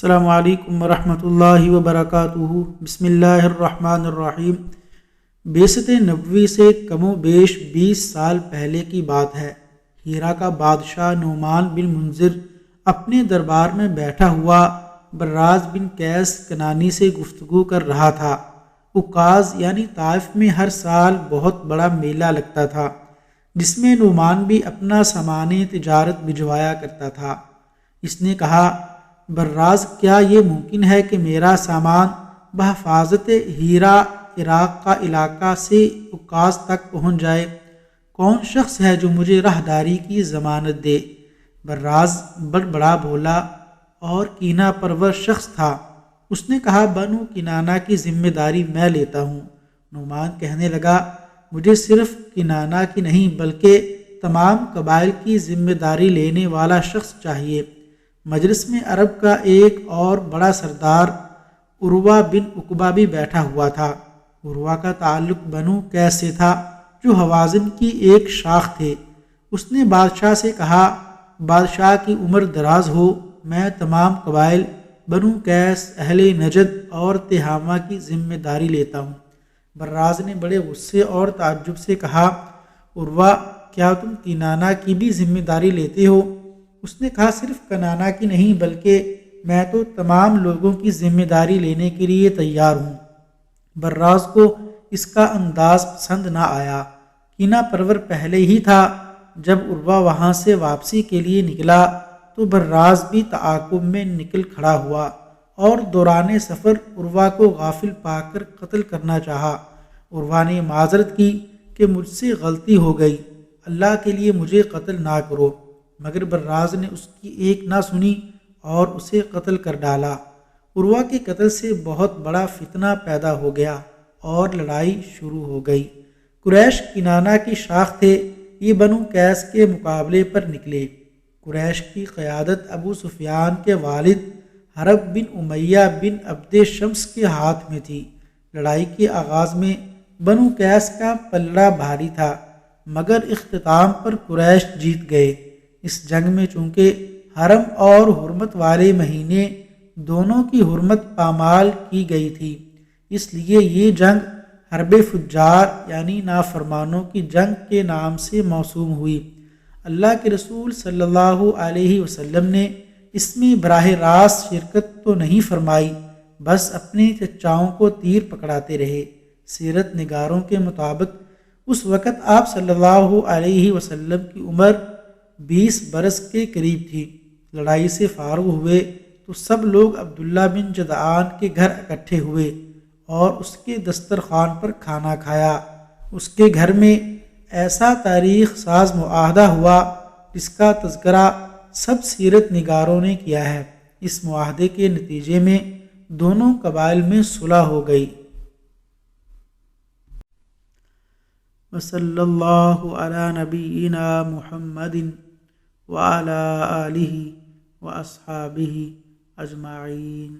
السلام علیکم ورحمۃ اللہ وبرکاتہ۔ بسم اللہ الرحمن الرحیم۔ بعثت نبوی سے کم و بیش 20 سال پہلے کی بات ہے۔ ہیرا کا بادشاہ نعمان بن منذر اپنے دربار میں بیٹھا ہوا براز بن قیس کنانی سے گفتگو کر رہا تھا۔ عکاظ یعنی طائف میں ہر سال بہت بڑا میلہ لگتا تھا، جس میں نعمان بھی اپنا سامان تجارت بھجوایا کرتا تھا۔ اس نے کہا، براز، کیا یہ ممکن ہے کہ میرا سامان بحفاظت ہیرا عراق کا علاقہ سے عکاظ تک پہنچ جائے؟ کون شخص ہے جو مجھے راہداری کی ضمانت دے؟ براز بڑبڑا بولا اور کینہ پرور شخص تھا۔ اس نے کہا، بنو کنانہ کی ذمہ داری میں لیتا ہوں۔ نعمان کہنے لگا، مجھے صرف کنانہ کی نہیں بلکہ تمام قبائل کی ذمہ داری لینے والا شخص چاہیے۔ مجلس میں عرب کا ایک اور بڑا سردار عروہ بن عقبہ بھی بیٹھا ہوا تھا۔ عروہ کا تعلق بنو قیس سے تھا، جو حوازن کی ایک شاخ تھے۔ اس نے بادشاہ سے کہا، بادشاہ کی عمر دراز ہو، میں تمام قبائل بنو قیس، اہل نجد اور تہامہ کی ذمہ داری لیتا ہوں۔ براز نے بڑے غصے اور تعجب سے کہا، عروہ، کیا تم کنانہ کی بھی ذمہ داری لیتے ہو؟ اس نے کہا، صرف کنانہ کی نہیں بلکہ میں تو تمام لوگوں کی ذمہ داری لینے کے لیے تیار ہوں۔ براز کو اس کا انداز پسند نہ آیا۔ کینہ پرور پہلے ہی تھا۔ جب عروہ وہاں سے واپسی کے لیے نکلا تو براز بھی تعاقب میں نکل کھڑا ہوا اور دوران سفر عروہ کو غافل پا کر قتل کرنا چاہا۔ عروہ نے معذرت کی کہ مجھ سے غلطی ہو گئی، اللہ کے لیے مجھے قتل نہ کرو، مگر براز نے اس کی ایک نہ سنی اور اسے قتل کر ڈالا۔ عروہ کے قتل سے بہت بڑا فتنہ پیدا ہو گیا اور لڑائی شروع ہو گئی۔ قریش کنانہ کی شاخ تھے، یہ بنو قیس کے مقابلے پر نکلے۔ قریش کی قیادت ابو سفیان کے والد حرب بن امیہ بن عبد شمس کے ہاتھ میں تھی۔ لڑائی کے آغاز میں بنو قیس کا پلڑا بھاری تھا، مگر اختتام پر قریش جیت گئے۔ اس جنگ میں چونکہ حرم اور حرمت والے مہینے دونوں کی حرمت پامال کی گئی تھی، اس لیے یہ جنگ حرب فجار یعنی نافرمانوں کی جنگ کے نام سے موسوم ہوئی۔ اللہ کے رسول صلی اللہ علیہ وسلم نے اس میں براہ راست شرکت تو نہیں فرمائی، بس اپنے چچاؤں کو تیر پکڑاتے رہے۔ سیرت نگاروں کے مطابق اس وقت آپ صلی اللہ علیہ وسلم کی عمر 20 برس کے قریب تھی۔ لڑائی سے فارغ ہوئے تو سب لوگ عبداللہ بن جدعان کے گھر اکٹھے ہوئے اور اس کے دسترخوان پر کھانا کھایا۔ اس کے گھر میں ایسا تاریخ ساز معاہدہ ہوا جس کا تذکرہ سب سیرت نگاروں نے کیا ہے۔ اس معاہدے کے نتیجے میں دونوں قبائل میں صلح ہو گئی۔ وصلی اللہ علی نبینا محمد وعلی آلہ واصحابہ اجمعین۔